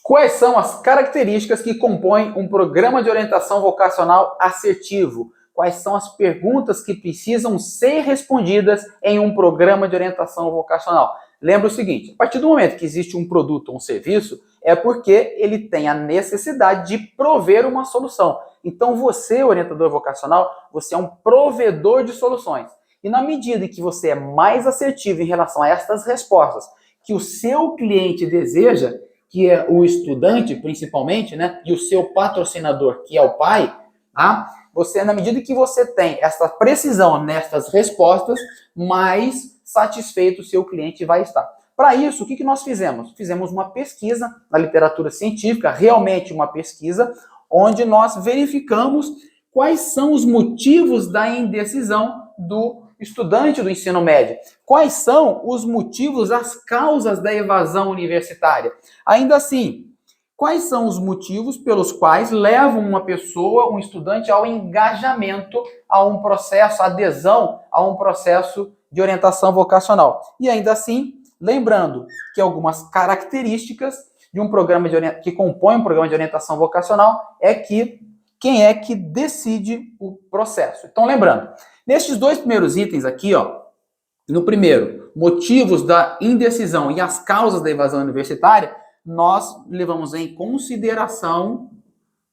Quais são as características que compõem um programa de orientação vocacional assertivo? Quais são as perguntas que precisam ser respondidas em um programa de orientação vocacional? Lembra o seguinte, a partir do momento que existe um produto ou um serviço, é porque ele tem a necessidade de prover uma solução. Então você, orientador vocacional, você é um provedor de soluções. E na medida em que você é mais assertivo em relação a estas respostas que o seu cliente deseja, que é o estudante principalmente, né, e o seu patrocinador, que é o pai, tá? Você, na medida que você tem essa precisão nestas respostas, mais satisfeito o seu cliente vai estar. Para isso, o que nós fizemos? Fizemos uma pesquisa na literatura científica, realmente uma pesquisa, onde nós verificamos quais são os motivos da indecisão do estudante do ensino médio. Quais são os motivos, as causas da evasão universitária? Ainda assim, quais são os motivos pelos quais levam uma pessoa, um estudante, ao engajamento, a um processo, a adesão a um processo de orientação vocacional? E ainda assim, lembrando que algumas características de um programa que compõe um programa de orientação vocacional é que quem é que decide o processo. Então, lembrando, nestes dois primeiros itens aqui, ó, no primeiro, motivos da indecisão e as causas da evasão universitária, nós levamos em consideração,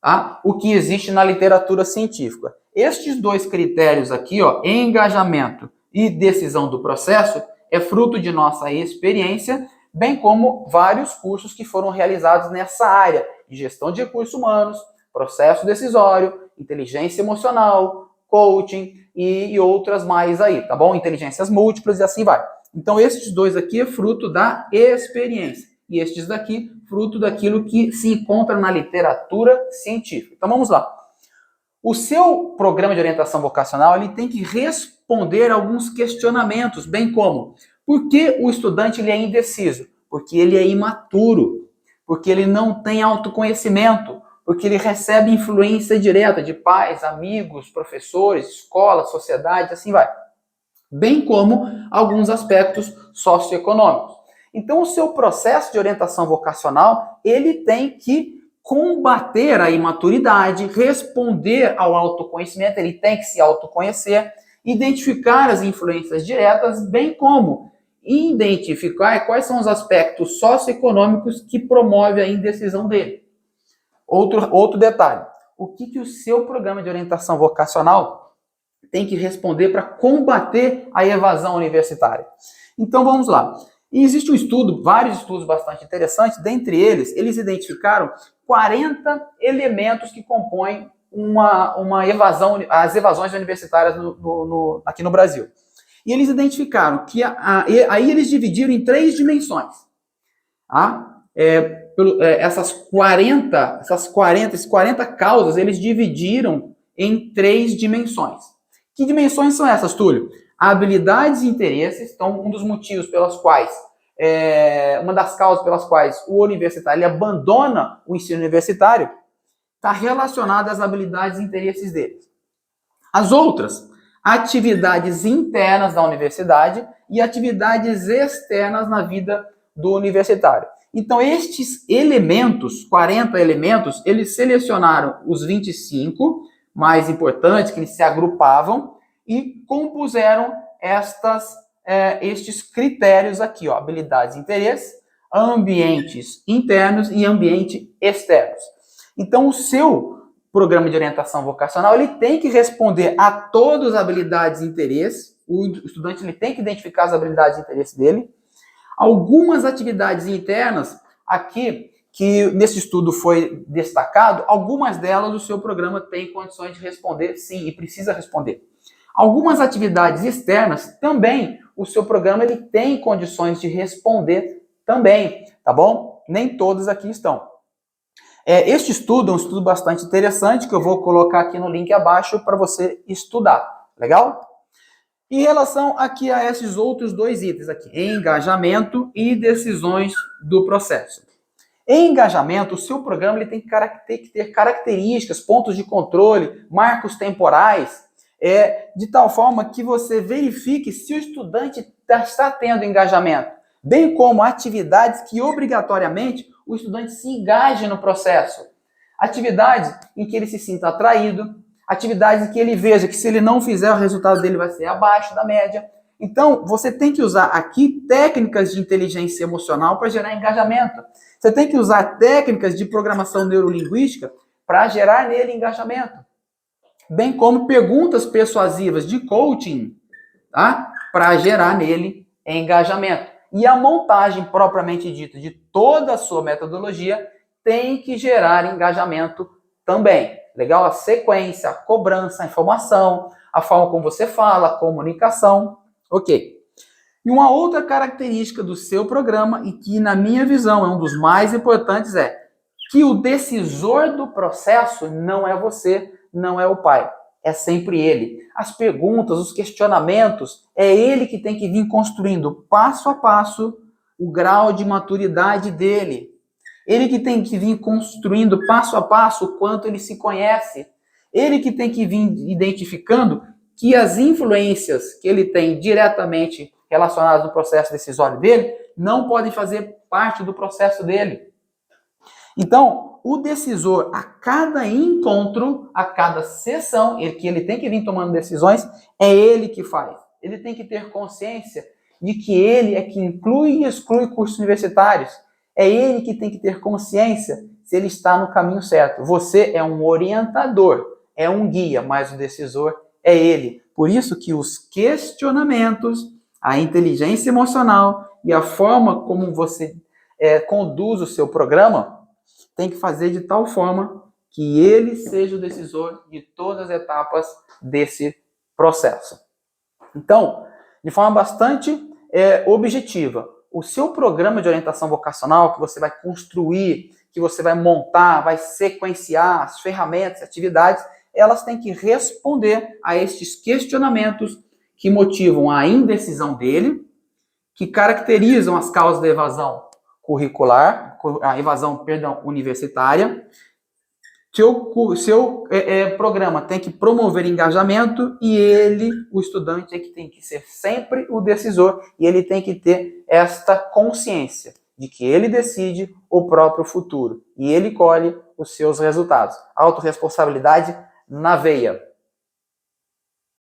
tá, o que existe na literatura científica. Estes dois critérios aqui, ó, engajamento e decisão do processo, é fruto de nossa experiência, bem como vários cursos que foram realizados nessa área de gestão de recursos humanos, processo decisório, inteligência emocional, coaching e outras mais aí, tá bom? Inteligências múltiplas e assim vai. Então, esses dois aqui é fruto da experiência. E estes daqui, fruto daquilo que se encontra na literatura científica. Então, vamos lá. O seu programa de orientação vocacional, ele tem que responder a alguns questionamentos, bem como, por que o estudante ele é indeciso? Porque ele é imaturo, porque ele não tem autoconhecimento, porque ele recebe influência direta de pais, amigos, professores, escola, sociedade, assim vai. Bem como alguns aspectos socioeconômicos. Então, o seu processo de orientação vocacional, ele tem que combater a imaturidade, responder ao autoconhecimento, ele tem que se autoconhecer, identificar as influências diretas, bem como identificar quais são os aspectos socioeconômicos que promovem a indecisão dele. Outro detalhe, o que o seu programa de orientação vocacional tem que responder para combater a evasão universitária? Então, vamos lá. E existe um estudo, vários estudos bastante interessantes, dentre eles, eles identificaram 40 elementos que compõem uma evasão, as evasões universitárias aqui no Brasil. E eles identificaram que aí eles dividiram em 3 dimensões. Essas 40 causas, eles dividiram em 3 dimensões. Que dimensões são essas, Túlio? Habilidades e interesses, então um dos motivos pelos quais, uma das causas pelas quais o universitário ele abandona o ensino universitário está relacionada às habilidades e interesses dele. As outras, atividades internas da universidade e atividades externas na vida do universitário. Então, estes elementos, 40 elementos, eles selecionaram os 25 mais importantes, que eles se agrupavam, e compuseram estes critérios aqui, ó, habilidades e interesses, ambientes internos e ambientes externos. Então, o seu programa de orientação vocacional, ele tem que responder a todas as habilidades e interesses, o estudante ele tem que identificar as habilidades e interesses dele. Algumas atividades internas, aqui, que nesse estudo foi destacado, algumas delas o seu programa tem condições de responder, sim, e precisa responder. Algumas atividades externas, também, o seu programa ele tem condições de responder também, tá bom? Nem todas aqui estão. Este estudo é um estudo bastante interessante, que eu vou colocar aqui no link abaixo para você estudar, legal? Em relação aqui a esses outros 2 itens aqui, engajamento e decisões do processo. Em engajamento, o seu programa ele tem que ter características, pontos de controle, marcos temporais, de tal forma que você verifique se o estudante está tendo engajamento, bem como atividades que obrigatoriamente o estudante se engaje no processo. Atividades em que ele se sinta atraído, atividades em que ele veja que se ele não fizer, o resultado dele vai ser abaixo da média. Então, você tem que usar aqui técnicas de inteligência emocional para gerar engajamento. Você tem que usar técnicas de programação neurolinguística para gerar nele engajamento. Bem como perguntas persuasivas de coaching, tá? Para gerar nele engajamento. E a montagem propriamente dita de toda a sua metodologia tem que gerar engajamento também. Legal? A sequência, a cobrança, a informação, a forma como você fala, a comunicação. Ok. E uma outra característica do seu programa, e que na minha visão é um dos mais importantes, é que o decisor do processo não é você, não é o pai. É sempre ele. As perguntas, os questionamentos, é ele que tem que vir construindo passo a passo o grau de maturidade dele. Ele que tem que vir construindo passo a passo o quanto ele se conhece. Ele que tem que vir identificando que as influências que ele tem diretamente relacionadas no processo decisório dele não podem fazer parte do processo dele. Então, o decisor, a cada encontro, a cada sessão, que ele tem que vir tomando decisões, é ele que faz. Ele tem que ter consciência de que ele é que inclui e exclui cursos universitários. É ele que tem que ter consciência se ele está no caminho certo. Você é um orientador, é um guia, mas o decisor é ele. Por isso que os questionamentos, a inteligência emocional e a forma como você conduz o seu programa tem que fazer de tal forma que ele seja o decisor de todas as etapas desse processo. Então, de forma bastante objetiva, o seu programa de orientação vocacional que você vai construir, que você vai montar, vai sequenciar as ferramentas, atividades, elas têm que responder a estes questionamentos que motivam a indecisão dele, que caracterizam as causas da evasão curricular, a evasão, universitária. Seu programa tem que promover engajamento e ele, o estudante, tem que ser sempre o decisor e ele tem que ter esta consciência de que ele decide o próprio futuro e ele colhe os seus resultados. Autorresponsabilidade na veia.